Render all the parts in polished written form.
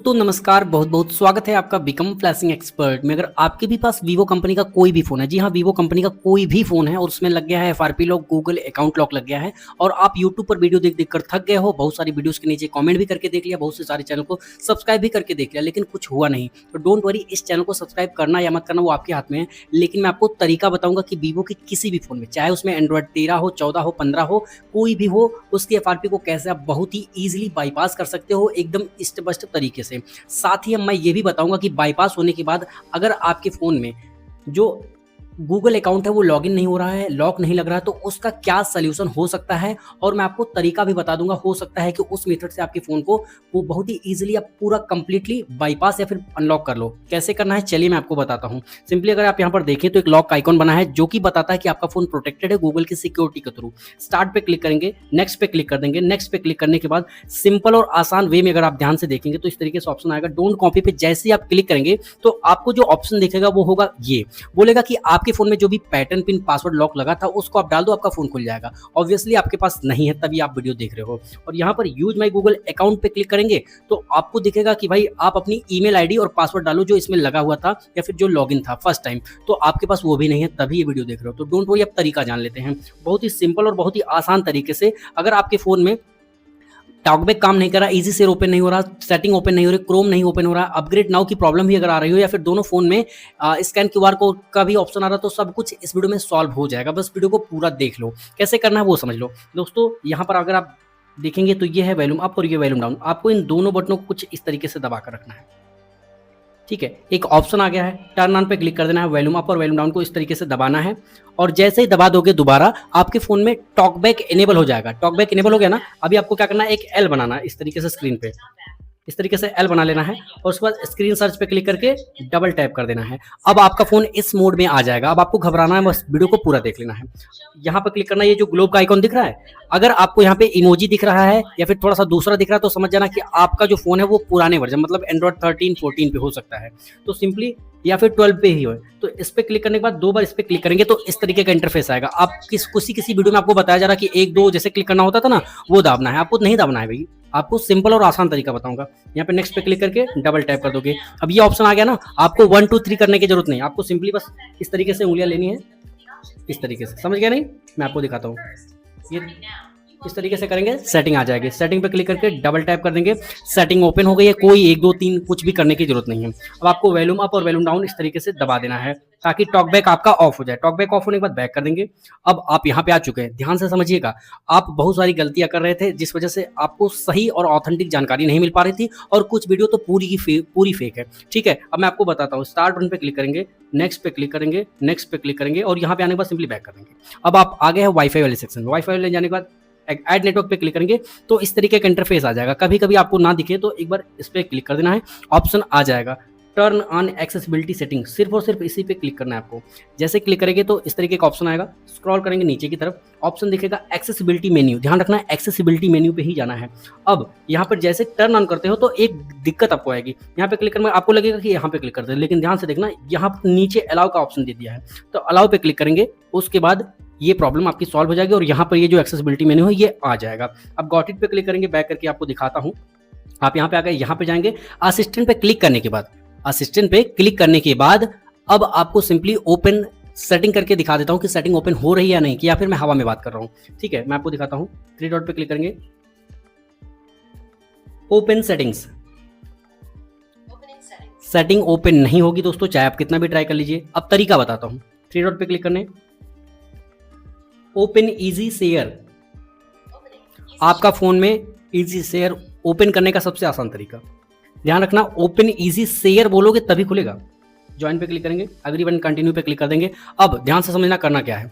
दोस्तों नमस्कार, बहुत बहुत स्वागत है आपका बिकम फ्लैशिंग एक्सपर्ट में। अगर आपके भी पास वीवो कंपनी का कोई भी फ़ोन है, जी हाँ, वीवो कंपनी का कोई भी फ़ोन है और उसमें लग गया है FRP lock, Google account lock लग गया है और आप यूट्यूब पर वीडियो देख देख कर थक गए हो, बहुत सारी वीडियोज़ के नीचे कमेंट भी करके देख लिया, बहुत से सारे चैनल को सब्सक्राइब भी करके देख लिया, लेकिन कुछ हुआ नहीं। तो डोंट वरी, इस चैनल को सब्सक्राइब करना या मत करना वो आपके हाथ में है, लेकिन मैं आपको तरीका बताऊँगा कि वीवो के किसी भी फ़ोन में, चाहे उसमें एंड्रॉयड 13 हो, 14 हो, 15 हो, कोई भी हो, उसकी एफआरपी को कैसे आप बहुत ही ईज़िली बाईपास कर सकते हो एकदम स्टेप बाय स्टेप तरीके से। साथ ही मैं ये भी बताऊंगा कि बाईपास होने के बाद अगर आपके फ़ोन में जो गूगल अकाउंट है वो लॉगिन नहीं हो रहा है, लॉक नहीं लग रहा है, तो उसका क्या सॉल्यूशन हो सकता है और मैं आपको तरीका भी बता दूंगा। हो सकता है कि उस मेथड से आपके फ़ोन को वो बहुत ही ईजिली आप पूरा कंप्लीटली बाईपास या फिर अनलॉक कर लो। कैसे करना है चलिए मैं आपको बताता हूँ। सिंपली अगर आप यहाँ पर देखें तो एक लॉक का आइकॉन बना है जो कि बताता है कि आपका फ़ोन प्रोटेक्टेड है गूगल की सिक्योरिटी के थ्रू। स्टार्ट पे क्लिक करेंगे, नेक्स्ट पे क्लिक कर देंगे। नेक्स्ट पे क्लिक करने के बाद सिंपल और आसान वे में अगर आप ध्यान से देखेंगे तो इस तरीके से ऑप्शन आएगा डोंट कॉपी पे। जैसे ही आप क्लिक करेंगे तो आपको जो ऑप्शन दिखेगा वो होगा, ये बोलेगा कि आपके फ़ोन में जो भी पैटर्न पिन पासवर्ड लॉक लगा था उसको आप डाल दो, आपका फोन खुल जाएगा। ऑब्वियसली आपके पास नहीं है तभी आप वीडियो देख रहे हो। और यहाँ पर यूज माई गूगल अकाउंट पे क्लिक करेंगे तो आपको दिखेगा कि भाई आप अपनी ईमेल आईडी और पासवर्ड डालो जो इसमें लगा हुआ था या फिर जो लॉगिन था फर्स्ट टाइम, तो आपके पास वो भी नहीं है तभी ये वीडियो देख रहे हो। तो डोंट वरी, आप तरीका जान लेते हैं बहुत ही सिंपल और बहुत ही आसान तरीके से। अगर आपके फोन में टॉकबैक काम नहीं कर रहा, इजी शेयर ओपन नहीं हो रहा, सेटिंग ओपन नहीं हो रही, क्रोम नहीं ओपन हो रहा, अपग्रेड नाउ की प्रॉब्लम भी अगर आ रही हो या फिर दोनों फोन में स्कैन क्यूआर कोड का भी ऑप्शन आ रहा, तो सब कुछ इस वीडियो में सॉल्व हो जाएगा। बस वीडियो को पूरा देख लो, कैसे करना है वो समझ लो। दोस्तों यहाँ पर अगर आप देखेंगे तो ये है वॉल्यूम अप और ये वॉल्यूम डाउन। आपको इन दोनों बटनों को कुछ इस तरीके से दबा कर रखना है, ठीक है। एक ऑप्शन आ गया है, टर्न ऑन पे क्लिक कर देना है, वॉल्यूम अप और वॉल्यूम डाउन को इस तरीके से दबाना है और जैसे ही दबा दोगे दोबारा आपके फोन में टॉकबैक इनेबल हो जाएगा। टॉकबैक इनेबल हो गया ना, अभी आपको क्या करना है, एक एल बनाना है इस तरीके से स्क्रीन पे, इस तरीके से एल बना लेना है और उसके बाद स्क्रीन सर्च पे क्लिक करके डबल टैप कर देना है। अब आपका फोन इस मोड में आ जाएगा। अब आपको घबराना है, बस वीडियो को पूरा देख लेना है। यहाँ पर क्लिक करना है, ये जो ग्लोब का आइकॉन दिख रहा है, अगर आपको यहाँ पे इमोजी दिख रहा है या फिर थोड़ा सा दूसरा दिख रहा है तो समझ जाना कि आपका जो फोन है वो पुराने वर्जन मतलब एंड्रॉइड 13 14 पे हो सकता है, तो सिंपली या फिर 12 पे ही हो। तो इस पे क्लिक करने के बाद दो बार इस पे क्लिक करेंगे तो इस तरीके का इंटरफेस आएगा। आप किसी वीडियो में आपको बताया जा रहा है कि 1 2 जैसे क्लिक करना होता था ना, वो दाबना है, आपको नहीं दाबना है भाई। आपको सिंपल और आसान तरीका बताऊंगा। यहाँ पे नेक्स्ट पे क्लिक करके डबल टैप कर दोगे। अब ये ऑप्शन आ गया ना, आपको 1 2 3 करने की जरूरत नहीं, आपको सिंपली बस इस तरीके से उंगलियां लेनी है, इस तरीके से। समझ गया नहीं? मैं आपको दिखाता हूँ। ये इस तरीके से करेंगे, सेटिंग आ जाएगी। सेटिंग पे क्लिक करके डबल टैप कर देंगे, सेटिंग ओपन हो गई है। कोई 1 2 3 कुछ भी करने की जरूरत नहीं है। अब आपको वॉल्यूम अप और वॉल्यूम डाउन इस तरीके से दबा देना है ताकि टॉकबैक आपका ऑफ हो जाए। टॉकबैक ऑफ होने के बाद बैक कर देंगे। अब आप यहाँ पे आ चुके हैं, ध्यान से समझिएगा। आप बहुत सारी गलतियां कर रहे थे जिस वजह से आपको सही और ऑथेंटिक जानकारी नहीं मिल पा रही थी और कुछ वीडियो तो पूरी फेक है, ठीक है। अब मैं आपको बताता हूँ। स्टार्ट बटन पे क्लिक करेंगे, नेक्स्ट पे क्लिक करेंगे, नेक्स्ट पे क्लिक करेंगे और यहाँ पे आने के बाद सिंपली बैक कर देंगे। अब आप आ गए हैं वाईफाई वाले सेक्शन। वाईफाई वाले जाने के बाद ऐड नेटवर्क पे क्लिक करेंगे तो इस तरीके का इंटरफेस आ जाएगा। कभी कभी आपको ना दिखे तो एक बार इस पे क्लिक कर देना है, ऑप्शन आ जाएगा टर्न ऑन एक्सेसिबिलिटी सेटिंग। सिर्फ और सिर्फ इसी पे क्लिक करना है आपको। जैसे क्लिक करेंगे तो इस तरीके का ऑप्शन आएगा। स्क्रॉल करेंगे नीचे की तरफ, ऑप्शन दिखेगा एक्सेसिबिलिटी मेन्यू। ध्यान रखना है एक्सेसिबिलिटी मेन्यू पे ही जाना है। अब यहाँ पर जैसे टर्न ऑन करते हो तो एक दिक्कत आपको आएगी। यहाँ पे क्लिक करना, आपको लगेगा कि यहाँ पे क्लिक करते हैं, लेकिन ध्यान से देखना यहाँ पर नीचे अलाउ का ऑप्शन दे दिया है, तो अलाउ पे क्लिक करेंगे। उसके बाद ये प्रॉब्लम आपकी सॉल्व हो जाएगी और यहाँ पर ये जो एक्सेसिबिलिटी मेन्यू है ये आ जाएगा। अब गॉट इट पे क्लिक करेंगे, बैक करके आपको दिखाता हूँ। आप यहाँ पे आ गए, यहाँ पे जाएंगे। असिस्टेंट पे क्लिक करने के बाद, असिस्टेंट पे क्लिक करने के बाद अब आपको सिंपली ओपन सेटिंग करके दिखा देता हूँ कि सेटिंग ओपन हो रही है या नहीं, कि या फिर मैं हवा में बात कर रहा हूँ, ठीक है। मैं आपको दिखाता हूँ। 3 डॉट पे क्लिक करेंगे, ओपन सेटिंग्स। सेटिंग ओपन नहीं होगी दोस्तों, चाहे आप कितना भी ट्राई कर लीजिए। अब तरीका बताता हूँ। 3 डॉट पे क्लिक करने, ओपन इजी शेयर। आपका फोन में इजी शेयर ओपन करने का सबसे आसान तरीका, ध्यान रखना, ओपन इजी शेयर बोलोगे तभी खुलेगा। ज्वाइन पे क्लिक करेंगे, अग्री बटन कंटिन्यू पे क्लिक कर देंगे। अब ध्यान से समझना करना क्या है।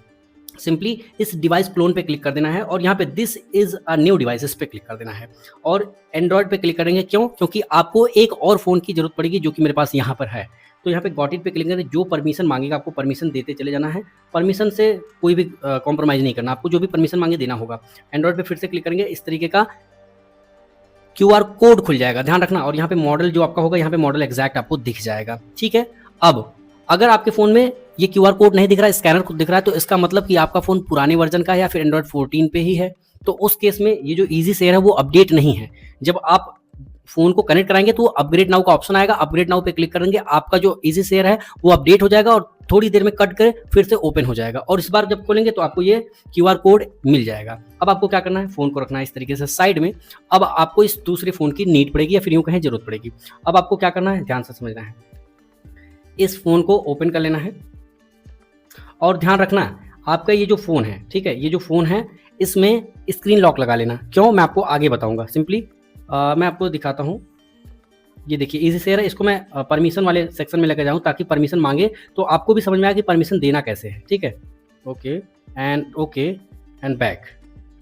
सिंपली इस डिवाइस क्लोन पे क्लिक कर देना है और यहाँ पे this is a new device इस पे क्लिक कर देना है और एंड्रॉयड पे क्लिक करेंगे। क्यों? क्योंकि आपको एक और फोन की जरूरत पड़ेगी जो कि मेरे पास यहाँ पर है। तो यहाँ पे गॉट इट पे क्लिक करें, जो परमिशन मांगेगा आपको परमिशन देते चले जाना है। परमिशन से कोई भी कॉम्प्रोमाइज नहीं करना, आपको जो भी परमिशन मांगे देना होगा। एंड्रॉयड पे फिर से क्लिक करेंगे, इस तरीके का QR कोड खुल जाएगा, ध्यान रखना। और यहाँ पे मॉडल जो आपका होगा, यहाँ पे मॉडल एग्जैक्ट आपको दिख जाएगा, ठीक है। अब अगर आपके फोन में ये QR कोड नहीं दिख रहा है, स्कैनर खुद दिख रहा है, तो इसका मतलब कि आपका फोन पुराने वर्जन का है या फिर एंड्रॉइड 14 पे ही है। तो उस केस में ये जो इजी शेयर है वो अपडेट नहीं है। जब आप फोन को कनेक्ट कराएंगे तो अपग्रेड नाउ का ऑप्शन आएगा, अपग्रेड नाउ पे क्लिक करेंगे, आपका जो इजी शेयर है वो अपडेट हो जाएगा और थोड़ी देर में कट कर फिर से ओपन हो जाएगा और इस बार जब खोलेंगे तो आपको ये क्यूआर कोड मिल जाएगा। अब आपको क्या करना है, फोन को रखना है इस तरीके से साइड में। अब आपको इस दूसरे फोन की नीड पड़ेगी या फिर यूं कहें जरूरत पड़ेगी। अब आपको क्या करना है, ध्यान से समझना है, इस फोन को ओपन कर लेना है और ध्यान रखना आपका ये जो फोन है, ठीक है, ये जो फोन है इसमें स्क्रीन लॉक लगा लेना। क्यों, मैं आपको आगे बताऊंगा। सिंपली मैं आपको दिखाता हूँ। ये देखिए इजी शेयर है, इसको मैं परमिशन वाले सेक्शन में लेकर जाऊँ ताकि परमिशन मांगे तो आपको भी समझ में आए कि परमिशन देना कैसे है। ठीक है, ओके एंड बैक।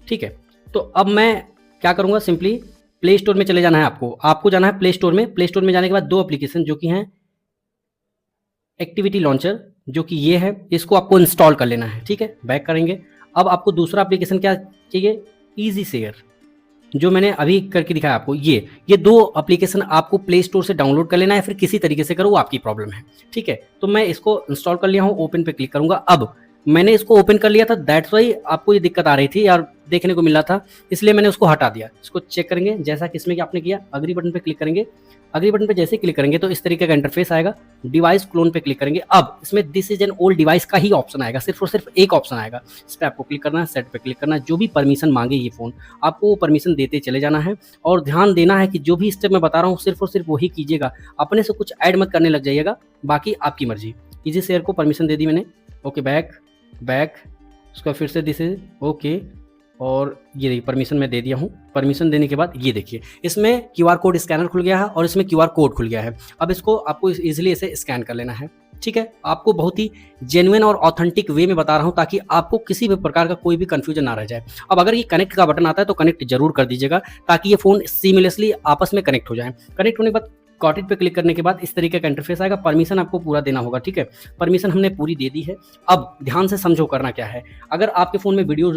ठीक है, तो अब मैं क्या करूँगा, सिंपली प्ले स्टोर में चले जाना है। आपको जाना है प्ले स्टोर में। प्ले स्टोर में जाने के बाद दो एप्लीकेशन जो कि हैं एक्टिविटी लॉन्चर, जो कि ये है, इसको आपको इंस्टॉल कर लेना है। ठीक है, बैक करेंगे। अब आपको दूसरा एप्लीकेशन क्या चाहिए, इजी शेयर, जो मैंने अभी करके दिखाया आपको। ये दो एप्लीकेशन आपको प्ले स्टोर से डाउनलोड कर लेना है, फिर किसी तरीके से करो, वो आपकी प्रॉब्लम है। ठीक है, तो मैं इसको इंस्टॉल कर लिया हूँ, ओपन पे क्लिक करूंगा। अब मैंने इसको ओपन कर लिया था, दैट्स वाई आपको ये दिक्कत आ रही थी यार, देखने को मिल रहा था, इसलिए मैंने उसको हटा दिया। इसको चेक करेंगे जैसा कि इसमें आपने किया, अग्री बटन पे क्लिक करेंगे। अग्री बटन पे जैसे क्लिक करेंगे तो इस तरीके का इंटरफेस आएगा। डिवाइस क्लोन पे क्लिक करेंगे। अब इसमें this is an old device का ही ऑप्शन आएगा, सिर्फ और सिर्फ एक ऑप्शन आएगा। इस पर आपको क्लिक करना है, सेट पे क्लिक करना है। जो भी परमिशन मांगे ये फोन, आपको वो परमिशन देते चले जाना है और ध्यान देना है कि जो भी स्टेप मैं बता रहा हूँ सिर्फ और सिर्फ वही कीजिएगा, अपने से कुछ ऐड मत करने लग जाइएगा, बाकी आपकी मर्जी। इजी शेयर को परमिशन दे दी मैंने, ओके बैक, उसका फिर से दिस इज ओके, और ये देखिए परमिशन मैं दे दिया हूँ। परमिशन देने के बाद ये देखिए इसमें क्यूआर कोड स्कैनर खुल गया है और इसमें क्यूआर कोड खुल गया है। अब इसको आपको इजीली इसे स्कैन कर लेना है। ठीक है, आपको बहुत ही जेन्युइन और ऑथेंटिक वे में बता रहा हूँ ताकि आपको किसी भी प्रकार का कोई भी कंफ्यूजन ना रह जाए। अब अगर ये कनेक्ट का बटन आता है तो कनेक्ट जरूर कर दीजिएगा ताकि ये फोन सीमलेसली आपस में कनेक्ट हो जाए। कनेक्ट होने के बाद गॉट इट पे क्लिक करने के बाद इस तरीके का इंटरफेस आएगा। परमिशन आपको पूरा देना होगा। ठीक है, परमिशन हमने पूरी दे दी है। अब ध्यान से समझो करना क्या है। अगर आपके फ़ोन में वीडियो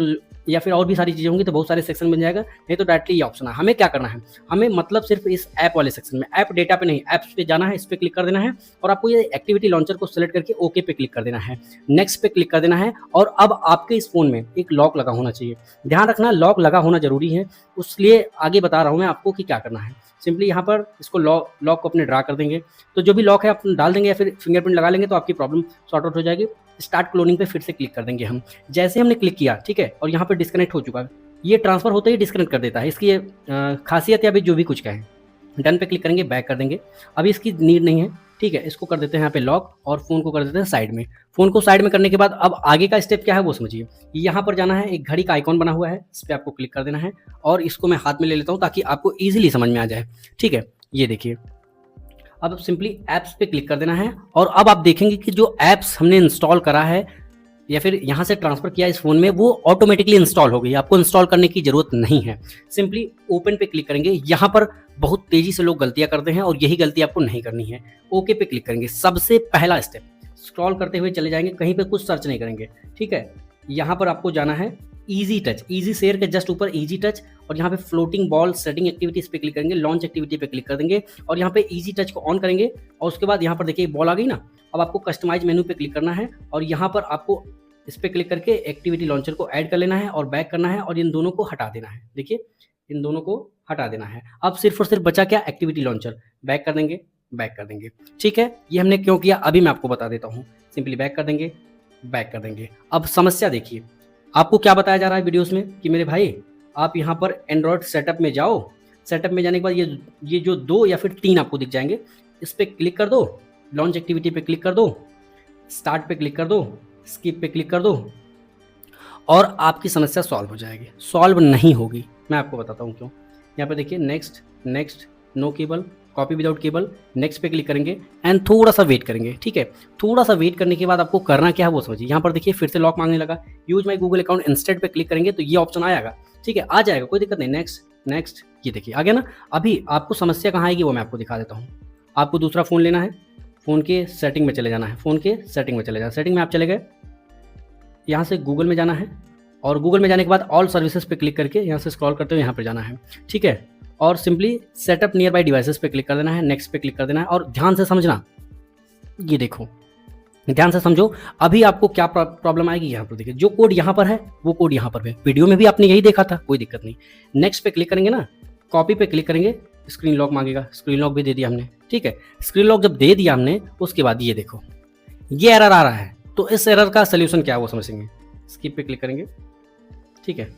या फिर और भी सारी चीज़ें होंगी तो बहुत सारे सेक्शन बन जाएगा, नहीं तो डायरेक्टली ये ऑप्शन है। हमें क्या करना है, हमें मतलब सिर्फ इस ऐप वाले सेक्शन में, ऐप डेटा पे नहीं, ऐप्स पे जाना है, इस पर क्लिक कर देना है और आपको ये एक्टिविटी लॉन्चर को सिलेक्ट करके ओके पे क्लिक कर देना है, नेक्स्ट पे क्लिक कर देना है। और अब आपके इस फोन में एक लॉक लगा होना चाहिए। ध्यान रखना लॉक लगा होना जरूरी है, उसलिए आगे बता रहा हूँ मैं आपको कि क्या करना है। सिंपली यहाँ पर इसको लॉक को अपने ड्रा कर देंगे, तो जो भी लॉक है आप डाल देंगे या फिर फिंगरप्रिंट लगा लेंगे तो आपकी प्रॉब्लम सॉर्ट आउट हो जाएगी। स्टार्ट क्लोनिंग पे फिर से क्लिक कर देंगे हम। जैसे हमने क्लिक किया, ठीक है, और यहाँ पर डिस्कनेक्ट हो चुका है, ये ट्रांसफर होते ही डिस्कनेक्ट कर देता है। इसकी ये खासियत या भी जो भी कुछ कहें। डन पे क्लिक करेंगे, बैक कर देंगे। अभी इसकी नीड नहीं है। ठीक है, इसको कर देते हैं यहाँ पे लॉक और फोन को कर देते हैं साइड में। फोन को साइड में करने के बाद अब आगे का स्टेप क्या है वो समझिए। यहाँ पर जाना है, एक घड़ी का आइकॉन बना हुआ है, इस पर आपको क्लिक कर देना है और इसको मैं हाथ में ले लेता हूँ ताकि आपको ईजिली समझ में आ जाए। ठीक है, ये देखिए अब सिंपली ऐप्स पे क्लिक कर देना है और अब आप देखेंगे कि जो ऐप्स हमने इंस्टॉल करा है या फिर यहाँ से ट्रांसफर किया इस फोन में, वो ऑटोमेटिकली इंस्टॉल हो गई। आपको इंस्टॉल करने की जरूरत नहीं है। सिंपली ओपन पे क्लिक करेंगे। यहाँ पर बहुत तेजी से लोग गलतियां करते हैं और यही गलती आपको नहीं करनी है। ओके पे क्लिक करेंगे। सबसे पहला स्टेप, स्क्रॉल करते हुए चले जाएंगे, कहीं पे कुछ सर्च नहीं करेंगे। ठीक है, यहाँ पर आपको जाना है इजी टच, इजी शेयर के जस्ट ऊपर इजी टच, और यहाँ पे फ्लोटिंग बॉल सेटिंग एक्टिविटीज पे क्लिक करेंगे, लॉन्च एक्टिविटी पे क्लिक कर देंगे और यहाँ पे इजी टच को ऑन करेंगे। और उसके बाद यहाँ पर देखिए बॉल आ गई ना। अब आपको कस्टमाइज मेनू पे क्लिक करना है और यहाँ पर आपको इस पे क्लिक करके एक्टिविटी लॉन्चर को ऐड कर लेना है और बैक करना है और इन दोनों को हटा देना है। देखिए इन दोनों को हटा देना है। अब सिर्फ और सिर्फ बचा क्या, एक्टिविटी लॉन्चर। बैक कर देंगे, बैक कर देंगे। ठीक है, ये हमने क्यों किया अभी मैं आपको बता देता हूँ। सिंपली बैक कर देंगे, बैक कर देंगे। अब समस्या देखिए, आपको क्या बताया जा रहा है वीडियोस में कि मेरे भाई आप यहाँ पर एंड्रॉयड सेटअप में जाओ। सेटअप में जाने के बाद ये जो 2 या फिर 3 आपको दिख जाएंगे, इस पर क्लिक कर दो, लॉन्च एक्टिविटी पे क्लिक कर दो, स्टार्ट पे क्लिक कर दो, स्किप पे क्लिक कर दो और आपकी समस्या सॉल्व हो जाएगी। सॉल्व नहीं होगी, मैं आपको बताता हूँ क्यों। यहाँ पे देखिए next, no cable, copy without cable, next पे क्लिक करेंगे एंड थोड़ा सा वेट करेंगे। ठीक है, थोड़ा सा वेट करने के बाद आपको करना क्या है वो समझिए। यहाँ पर देखिए फिर से लॉक मांगने लगा। Use my Google account instead पे क्लिक करेंगे तो ये ऑप्शन आएगा। ठीक है, आ जाएगा, कोई दिक्कत नहीं। नेक्स्ट, ये देखिए आ गया ना। अभी आपको समस्या कहाँ आएगी वो मैं आपको दिखा देता हूँ। आपको दूसरा फ़ोन लेना है, फ़ोन के सेटिंग में चले जाना है, फ़ोन के सेटिंग में चले जाना। सेटिंग में आप चले गए, यहाँ से गूगल में जाना है और गूगल में जाने के बाद ऑल सर्विसेज पे क्लिक करके यहाँ से स्क्रॉल करते हुए यहाँ पर जाना है। ठीक है, और simply setup near by devices पे क्लिक कर देना है, नेक्स्ट पे क्लिक कर देना है और ध्यान से समझना। ये देखो, ध्यान से समझो। अभी आपको क्या प्रॉब्लम आएगी, यहाँ पर देखिए जो कोड यहाँ पर है वो कोड यहाँ पर है। वीडियो में भी आपने यही देखा था, कोई दिक्कत नहीं। नेक्स्ट पे क्लिक करेंगे ना, कॉपी पे क्लिक करेंगे, स्क्रीन लॉक मांगेगा, स्क्रीन लॉक भी दे दिया हमने। ठीक है, स्क्रीन लॉक जब दे दिया हमने उसके बाद ये देखो ये एरर आ रहा है, तो इस एरर का सोल्यूशन क्या है वो समझेंगे। स्किप पे क्लिक करेंगे। ठीक है,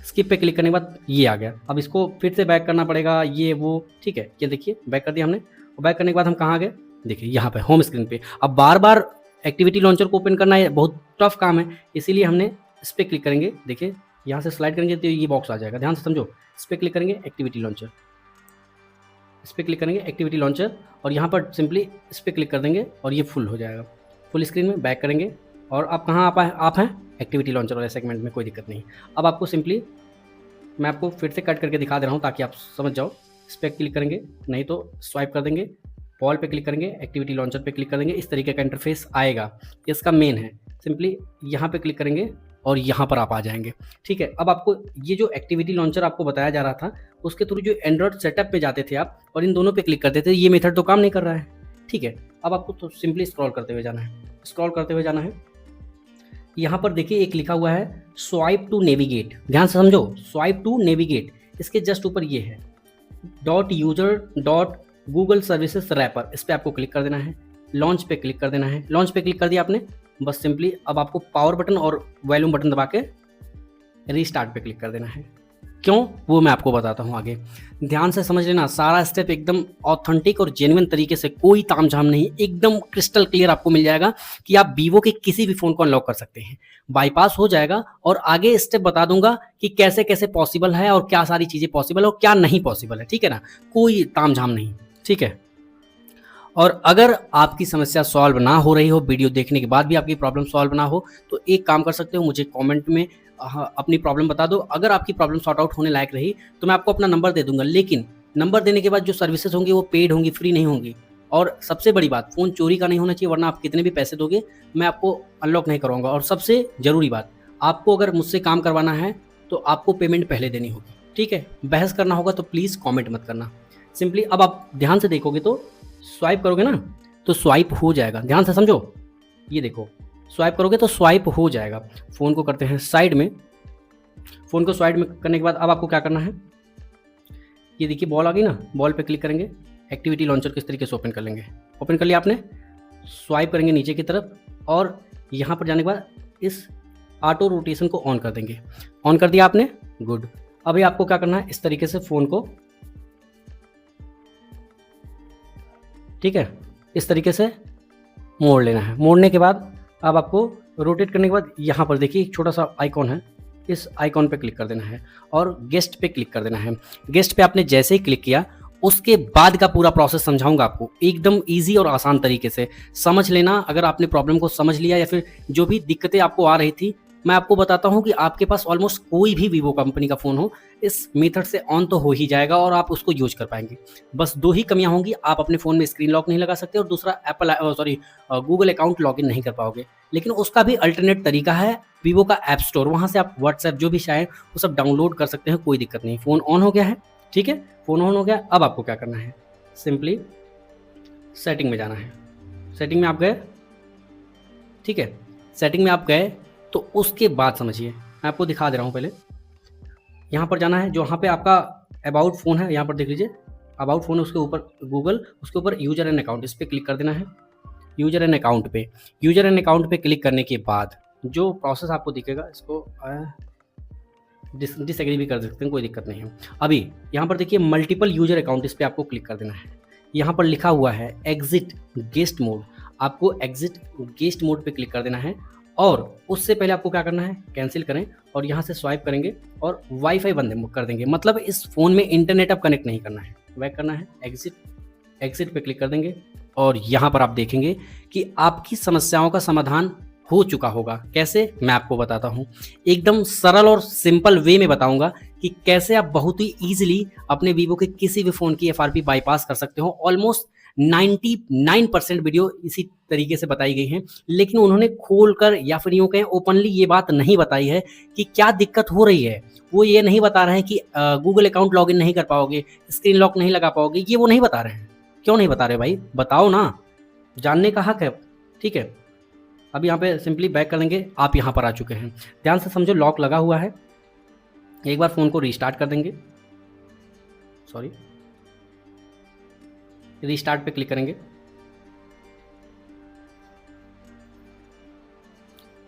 स्किप पे क्लिक करने के बाद ये आ गया। अब इसको फिर से बैक करना पड़ेगा, ये वो। ठीक है, ये देखिए बैक कर दिया हमने। और बैक करने के बाद हम कहाँ गए, देखिए यहाँ पे होम स्क्रीन पे। अब बार बार एक्टिविटी लॉन्चर को ओपन करना है बहुत टफ काम है, इसीलिए हमने इस पर क्लिक करेंगे। देखिए यहाँ से स्लाइड करेंगे तो ये बॉक्स आ जाएगा, ध्यान से समझो। इस पर क्लिक करेंगे एक्टिविटी लॉन्चर, इस पर क्लिक करेंगे एक्टिविटी लॉन्चर, और यहाँ पर सिंपली इस पर क्लिक कर देंगे और ये फुल हो जाएगा। फुल स्क्रीन में बैक करेंगे और आप कहाँ आप हैं एक्टिविटी लॉन्चर वाले सेगमेंट में, कोई दिक्कत नहीं। अब आपको सिंपली मैं आपको फिर से कट करके दिखा दे रहा हूँ ताकि आप समझ जाओ। इस पर क्लिक करेंगे, नहीं तो स्वाइप कर देंगे, वॉल पे क्लिक करेंगे, एक्टिविटी लॉन्चर पे क्लिक कर देंगे, इस तरीके का इंटरफेस आएगा। इसका मेन है, सिंपली यहाँ पे क्लिक करेंगे और यहाँ पर आप आ जाएंगे। ठीक है, अब आपको ये जो एक्टिविटी लॉन्चर आपको बताया जा रहा था उसके थ्रू जो एंड्रॉइड सेटअप पे जाते थे आप और इन दोनों पे क्लिक करते थे, ये मेथड तो काम नहीं कर रहा है। ठीक है, अब आपको तो सिंपली स्क्रॉल करते हुए जाना है, स्क्रॉल करते हुए जाना है। यहाँ पर देखिए एक लिखा हुआ है स्वाइप टू नेविगेट, ध्यान से समझो, स्वाइप टू नेविगेट। इसके जस्ट ऊपर ये है .user.google services wrapper, इस पर आपको क्लिक कर देना है। लॉन्च पे क्लिक कर देना है। लॉन्च पे क्लिक कर दिया आपने, बस सिंपली अब आपको पावर बटन और वॉल्यूम बटन दबा के रीस्टार्ट पे क्लिक कर देना है। क्यों, वो मैं आपको बताता हूँ आगे। ध्यान से समझ लेना, सारा स्टेप एकदम ऑथेंटिक और जेन्युइन तरीके से, कोई तामझाम नहीं, एकदम क्रिस्टल क्लियर आपको मिल जाएगा कि आप वीवो के किसी भी फ़ोन को अनलॉक कर सकते हैं, बाईपास हो जाएगा। और आगे स्टेप बता दूंगा कि कैसे कैसे पॉसिबल है और क्या सारी चीज़ें पॉसिबल है और क्या नहीं पॉसिबल है। ठीक है ना, कोई तामझाम नहीं। ठीक है, और अगर आपकी समस्या सॉल्व ना हो रही हो, वीडियो देखने के बाद भी आपकी प्रॉब्लम सॉल्व ना हो, तो एक काम कर सकते हो, मुझे कमेंट में अपनी प्रॉब्लम बता दो। अगर आपकी प्रॉब्लम सॉर्ट आउट होने लायक रही तो मैं आपको अपना नंबर दे दूंगा, लेकिन नंबर देने के बाद जो सर्विसेज होंगी वो पेड होंगी, फ्री नहीं होंगी। और सबसे बड़ी बात, फ़ोन चोरी का नहीं होना चाहिए, वरना आप कितने भी पैसे दोगे मैं आपको अनलॉक नहीं करवाऊंगा। और सबसे ज़रूरी बात, आपको अगर मुझसे काम करवाना है तो आपको पेमेंट पहले देनी होगी। ठीक है, बहस करना होगा तो प्लीज़ कॉमेंट मत करना। सिंपली अब आप ध्यान से देखोगे तो स्वाइप करोगे ना तो स्वाइप हो जाएगा, ध्यान से समझो। ये देखो स्वाइप करोगे तो स्वाइप हो जाएगा। फ़ोन को करते हैं साइड में। फ़ोन को साइड में करने के बाद अब आपको क्या करना है, ये देखिए बॉल आ गई ना, बॉल पे क्लिक करेंगे, एक्टिविटी लॉन्चर किस तरीके से ओपन कर लेंगे। ओपन कर लिया आपने, स्वाइप करेंगे नीचे की तरफ और यहाँ पर जाने के बाद इस ऑटो रोटेशन को ऑन कर देंगे। ऑन कर दिया आपने, गुड। अभी आपको क्या करना है, इस तरीके से फ़ोन को, ठीक है, इस तरीके से मोड़ लेना है। मोड़ने के बाद अब आपको रोटेट करने के बाद यहाँ पर देखिए एक छोटा सा आइकॉन है, इस आइकॉन पे क्लिक कर देना है और गेस्ट पे क्लिक कर देना है। गेस्ट पे आपने जैसे ही क्लिक किया उसके बाद का पूरा प्रोसेस समझाऊंगा आपको, एकदम इजी और आसान तरीके से समझ लेना। अगर आपने प्रॉब्लम को समझ लिया या फिर जो भी दिक्कतें आपको आ रही थी, मैं आपको बताता हूं कि आपके पास ऑलमोस्ट कोई भी वीवो कंपनी का फ़ोन हो, इस मेथड से ऑन तो हो ही जाएगा और आप उसको यूज कर पाएंगे। बस दो ही कमियां होंगी, आप अपने फ़ोन में स्क्रीन लॉक नहीं लगा सकते और दूसरा गूगल अकाउंट लॉगिन नहीं कर पाओगे। लेकिन उसका भी अल्टरनेट तरीका है, वीवो का ऐप स्टोर, वहाँ से आप व्हाट्सएप जो भी चाहें वो सब डाउनलोड कर सकते हैं, कोई दिक्कत नहीं। फ़ोन ऑन हो गया है, ठीक है, फ़ोन ऑन हो गया। अब आपको क्या करना है, सिंपली सेटिंग में जाना है। सेटिंग में आप गए, ठीक है, सेटिंग में आप गए तो उसके बाद समझिए, मैं आपको दिखा दे रहा हूँ। पहले यहाँ पर जाना है, जो यहाँ पे आपका अबाउट फ़ोन है, यहाँ पर देख लीजिए अबाउट फ़ोन है, उसके ऊपर गूगल, उसके ऊपर यूजर एंड अकाउंट, इस पर क्लिक कर देना है। यूजर एंड अकाउंट पे, यूजर एंड अकाउंट पे क्लिक करने के बाद जो प्रोसेस आपको दिखेगा, इसको डिसएग्री भी कर सकते हैं, कोई दिक्कत नहीं है। अभी यहाँ पर देखिए मल्टीपल यूजर अकाउंट, इस पर आपको क्लिक कर देना है। यहाँ पर लिखा हुआ है एग्जिट गेस्ट मोड, आपको एग्जिट गेस्ट मोड पे क्लिक कर देना है। और उससे पहले आपको क्या करना है, कैंसिल करें और यहाँ से स्वाइप करेंगे और वाईफाई बंद कर देंगे, मतलब इस फ़ोन में इंटरनेट अब कनेक्ट नहीं करना है। बैक करना है, एग्जिट पे क्लिक कर देंगे और यहाँ पर आप देखेंगे कि आपकी समस्याओं का समाधान हो चुका होगा। कैसे, मैं आपको बताता हूँ, एकदम सरल और सिंपल वे में बताऊंगा कि कैसे आप बहुत ही ईजिली अपने वीवो के किसी भी फ़ोन की FRP बाईपास कर सकते हो। ऑलमोस्ट 99% वीडियो इसी तरीके से बताई गई हैं, लेकिन उन्होंने खोलकर या फिर यूँ कहें ओपनली ये बात नहीं बताई है कि क्या दिक्कत हो रही है। वो ये नहीं बता रहे हैं कि गूगल अकाउंट लॉगिन नहीं कर पाओगे, स्क्रीन लॉक नहीं लगा पाओगे, ये वो नहीं बता रहे हैं। क्यों नहीं बता रहे भाई, बताओ ना, जानने का हक है। ठीक है, अब यहाँ पे सिंपली बैक कर देंगे, आप यहाँ पर आ चुके हैं। ध्यान से समझो, लॉक लगा हुआ है। एक बार फ़ोन को रीस्टार्ट कर देंगे, सॉरी रीस्टार्ट पे क्लिक करेंगे।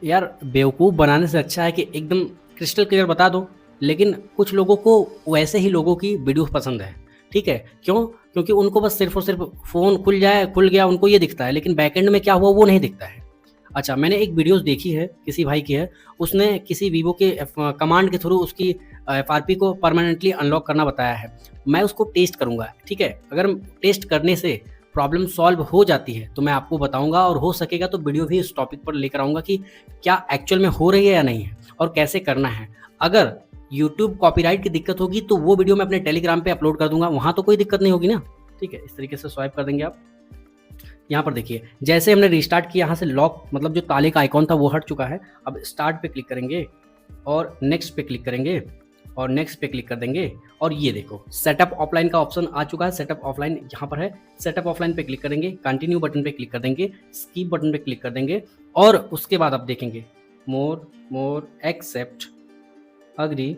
यार बेवकूफ़ बनाने से अच्छा है कि एकदम क्रिस्टल क्लियर बता दो, लेकिन कुछ लोगों को वैसे ही लोगों की वीडियो पसंद है, ठीक है? क्यों? क्योंकि उनको बस सिर्फ़ और सिर्फ़ फ़ोन खुल गया उनको ये दिखता है, लेकिन बैकएंड में क्या हुआ वो नहीं दिखता है। अच्छा, मैंने एक वीडियोज़ देखी है, किसी भाई की है, उसने किसी वीवो के कमांड के थ्रू उसकी एफआरपी को परमानेंटली अनलॉक करना बताया है। मैं उसको टेस्ट करूँगा, ठीक है? अगर टेस्ट करने से प्रॉब्लम सॉल्व हो जाती है तो मैं आपको बताऊँगा, और हो सकेगा तो वीडियो भी इस टॉपिक पर लेकर आऊँगा कि क्या एक्चुअल में हो रही है या नहीं है और कैसे करना है। अगर यूट्यूब कॉपीराइट की दिक्कत होगी तो वो वीडियो मैं अपने टेलीग्राम पे अपलोड कर दूँगा, वहाँ तो कोई दिक्कत नहीं होगी ना, ठीक है? इस तरीके से स्वाइप कर देंगे आप। यहाँ पर देखिए, जैसे हमने रिस्टार्ट किया, यहाँ से लॉक मतलब जो ताले का आइकॉन था वो हट चुका है। अब स्टार्ट पे क्लिक करेंगे और नेक्स्ट पे क्लिक करेंगे और नेक्स्ट पे क्लिक कर देंगे, और ये देखो सेटअप ऑफलाइन का ऑप्शन आ चुका है। सेटअप ऑफलाइन यहाँ पर है, सेटअप ऑफलाइन पे क्लिक करेंगे, कंटिन्यू बटन पे क्लिक कर देंगे, स्किप बटन पे क्लिक कर देंगे, और उसके बाद आप देखेंगे more accept, agree,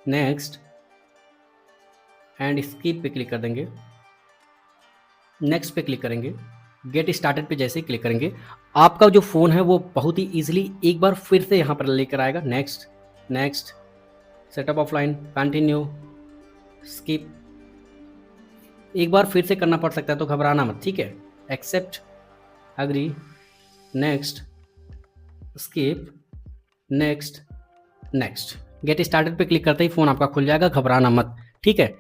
next and skip पे क्लिक कर देंगे। नेक्स्ट पे क्लिक करेंगे, गेट स्टार्टेड पे जैसे ही क्लिक करेंगे, आपका जो फ़ोन है वो बहुत ही ईजिली एक बार फिर से यहाँ पर लेकर आएगा। Next, setup offline, continue, skip, एक बार फिर से करना पड़ सकता है तो घबराना मत, ठीक है? Accept, agree, next, skip, next, get started पे क्लिक करते ही फ़ोन आपका खुल जाएगा, घबराना मत, ठीक है?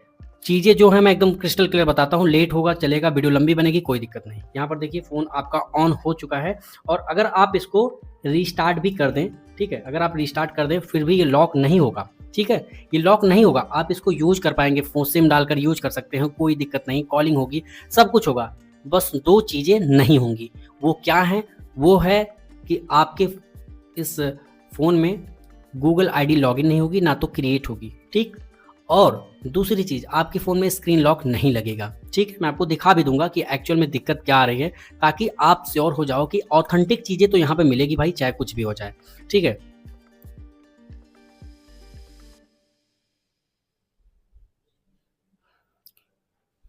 चीज़ें जो है मैं एकदम क्रिस्टल क्लियर बताता हूँ, लेट होगा चलेगा, वीडियो लंबी बनेगी, कोई दिक्कत नहीं। यहाँ पर देखिए फ़ोन आपका ऑन हो चुका है, और अगर आप इसको रीस्टार्ट भी कर दें, ठीक है? अगर आप रीस्टार्ट कर दें फिर भी ये लॉक नहीं होगा, ठीक है? ये लॉक नहीं होगा, आप इसको यूज़ कर पाएंगे, फ़ोन सिम डालकर यूज़ कर सकते हैं, कोई दिक्कत नहीं, कॉलिंग होगी, सब कुछ होगा। बस 2 चीज़ें नहीं होंगी, वो क्या हैं? वो है कि आपके इस फ़ोन में गूगल आईडी लॉगिन नहीं होगी, ना तो क्रिएट होगी, ठीक? और दूसरी चीज़, आपके फ़ोन में स्क्रीन लॉक नहीं लगेगा, ठीक है? मैं आपको दिखा भी दूँगा कि एक्चुअल में दिक्कत क्या आ रही है, ताकि आप श्योर हो जाओ कि ऑथेंटिक चीज़ें तो यहाँ पे मिलेगी भाई, चाहे कुछ भी हो जाए, ठीक है?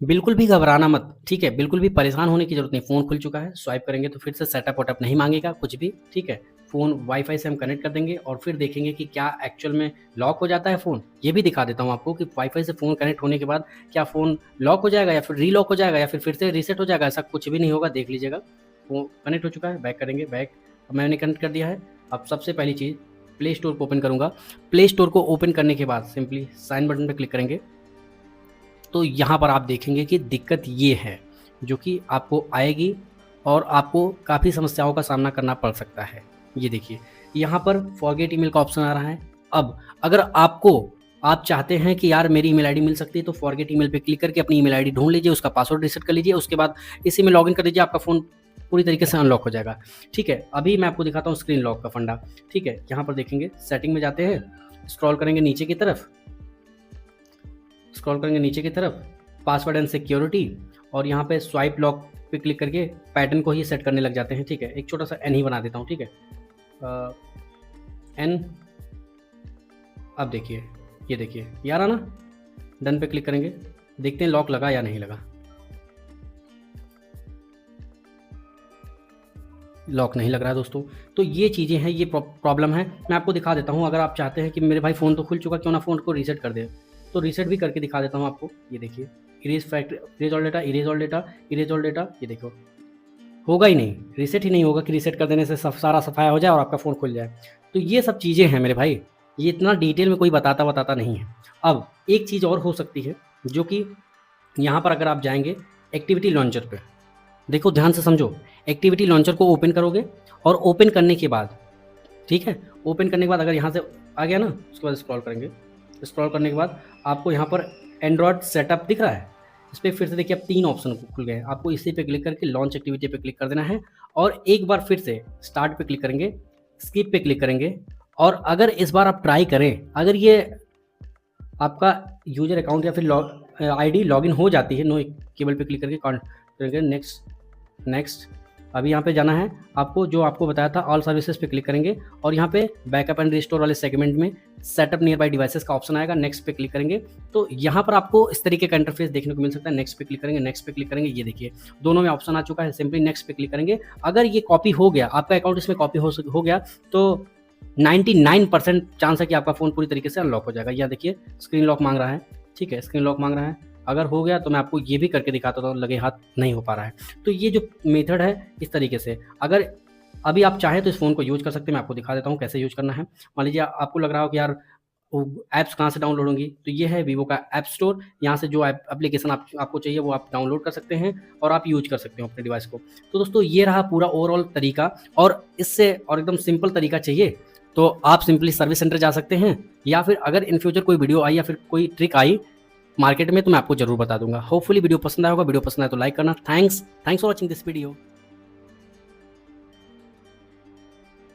बिल्कुल भी घबराना मत, ठीक है? बिल्कुल भी परेशान होने की ज़रूरत नहीं, फ़ोन खुल चुका है, स्वाइप करेंगे तो फिर से सेटअप वेटअप नहीं माँगेगा कुछ भी, ठीक है? फ़ोन वाईफ़ाई से हम कनेक्ट कर देंगे और फिर देखेंगे कि क्या एक्चुअल में लॉक हो जाता है फ़ोन। ये भी दिखा देता हूँ आपको कि वाईफ़ाई से फ़ोन कनेक्ट होने के बाद क्या फ़ोन लॉक हो जाएगा या फिर रीलॉक हो जाएगा या फिर से रीसेट हो जाएगा, ऐसा कुछ भी नहीं होगा, देख लीजिएगा। फ़ोन कनेक्ट हो चुका है, बैक करेंगे, बैक, अब मैंने कनेक्ट कर दिया है। अब सबसे पहली चीज़, प्ले स्टोर को ओपन करूँगा। प्ले स्टोर को ओपन करने के बाद सिंपली साइन बटन पे क्लिक करेंगे, तो यहाँ पर आप देखेंगे कि दिक्कत ये है जो कि आपको आएगी और आपको काफ़ी समस्याओं का सामना करना पड़ सकता है। ये देखिए, यहाँ पर फॉरगेट ईमेल का ऑप्शन आ रहा है। अब अगर आप चाहते हैं कि यार मेरी ईमेल आईडी मिल सकती है, तो फॉरगेट ईमेल पे क्लिक करके अपनी ईमेल आईडी ढूंढ लीजिए, उसका पासवर्ड रीसेट कर लीजिए, उसके बाद इसी में लॉगिन कर दीजिए, आपका फ़ोन पूरी तरीके से अनलॉक हो जाएगा, ठीक है? अभी मैं आपको दिखाता हूँ स्क्रीन लॉक का फंडा, ठीक है? यहाँ पर देखेंगे, सेटिंग में जाते हैं, स्क्रॉल करेंगे नीचे की तरफ, पासवर्ड एंड सिक्योरिटी, और यहाँ पे स्वाइप लॉक पे क्लिक करके पैटर्न को ही सेट करने लग जाते हैं, ठीक है? एक छोटा सा एन ही बना देता हूँ, ठीक है? एन, अब देखिए, ये देखिए, ये आ रहा ना? डन पे क्लिक करेंगे, देखते हैं लॉक लगा या नहीं लगा। लॉक नहीं लग रहा है दोस्तों। तो ये चीज़ें हैं, ये प्रॉब्लम है। मैं आपको दिखा देता हूँ, अगर आप चाहते हैं कि मेरे भाई फ़ोन तो खुल चुका, क्यों ना फ़ोन को रीसेट कर दे, तो रीसेट भी करके दिखा देता हूँ आपको। ये देखिए, इरेज ऑल डेटा, ये देखो, होगा ही नहीं, रीसेट ही नहीं होगा कि रीसेट कर देने से सारा सफाया हो जाए और आपका फ़ोन खुल जाए। तो ये सब चीज़ें हैं मेरे भाई, ये इतना डिटेल में कोई बताता नहीं है। अब एक चीज़ और हो सकती है, जो कि यहाँ पर अगर आप जाएंगे एक्टिविटी लॉन्चर पे, देखो ध्यान से समझो, एक्टिविटी लॉन्चर को ओपन करोगे और ओपन करने के बाद, ठीक है, ओपन करने के बाद अगर यहाँ से आ गया ना, उसके बाद स्क्रॉल करेंगे, स्क्रॉल करने के बाद आपको यहाँ पर एंड्रॉयड सेटअप दिख रहा है, इस पर फिर से देखिए अब 3 ऑप्शन खुल गए हैं। आपको इसी पे क्लिक करके लॉन्च एक्टिविटी पे क्लिक कर देना है, और एक बार फिर से स्टार्ट पे क्लिक करेंगे, स्किप पे क्लिक करेंगे, और अगर इस बार आप ट्राई करें, अगर ये आपका यूजर अकाउंट या फिर आईडी लॉगिन हो जाती है, नो केबल पे क्लिक करके नेक्स्ट, अभी यहाँ पे जाना है आपको, जो आपको बताया था ऑल सर्विसेज पे क्लिक करेंगे और यहाँ पे बैकअप एंड रिस्टोर वाले सेगमेंट में सेटअप नियर बाई डिवाइसेस का ऑप्शन आएगा, नेक्स्ट पे क्लिक करेंगे तो यहाँ पर आपको इस तरीके का इंटरफेस देखने को मिल सकता है। नेक्स्ट पे क्लिक करेंगे, नेक्स्ट पे क्लिक करेंगे, ये देखिए दोनों में ऑप्शन आ चुका है, सिंपली नेक्स्ट पे क्लिक करेंगे। अगर ये कॉपी हो गया, आपका अकाउंट इसमें कॉपी हो गया तो 99% चांस है कि आपका फ़ोन पूरी तरीके से अनलॉक हो जाएगा। यहाँ देखिए स्क्रीन लॉक मांग रहा है, ठीक है, स्क्रीन लॉक मांग रहा है। अगर हो गया तो मैं आपको ये भी करके दिखाता हूँ, लगे हाथ नहीं हो पा रहा है। तो ये जो मेथड है इस तरीके से, अगर अभी आप चाहें तो इस फ़ोन को यूज़ कर सकते हैं। मैं आपको दिखा देता हूँ कैसे यूज़ करना है। मान लीजिए आपको लग रहा हो कि यार ऐप्स कहाँ से डाउनलोड होंगी, तो ये है वीवो का ऐप स्टोर। यहाँ से जो एप्लीकेशन आपको चाहिए वो आप डाउनलोड कर सकते हैं और आप यूज कर सकते हो अपने डिवाइस को। तो दोस्तों ये रहा पूरा ओवरऑल तरीका, और इससे और एकदम सिंपल तरीका चाहिए तो आप सिंपली सर्विस सेंटर जा सकते हैं, या फिर अगर इन फ्यूचर कोई वीडियो आई या फिर कोई ट्रिक आई मार्केट में तो मैं आपको जरूर बता दूंगा। होपफुली वीडियो पसंद आया होगा। वीडियो पसंद आया तो लाइक करना। Thanks for watching this video.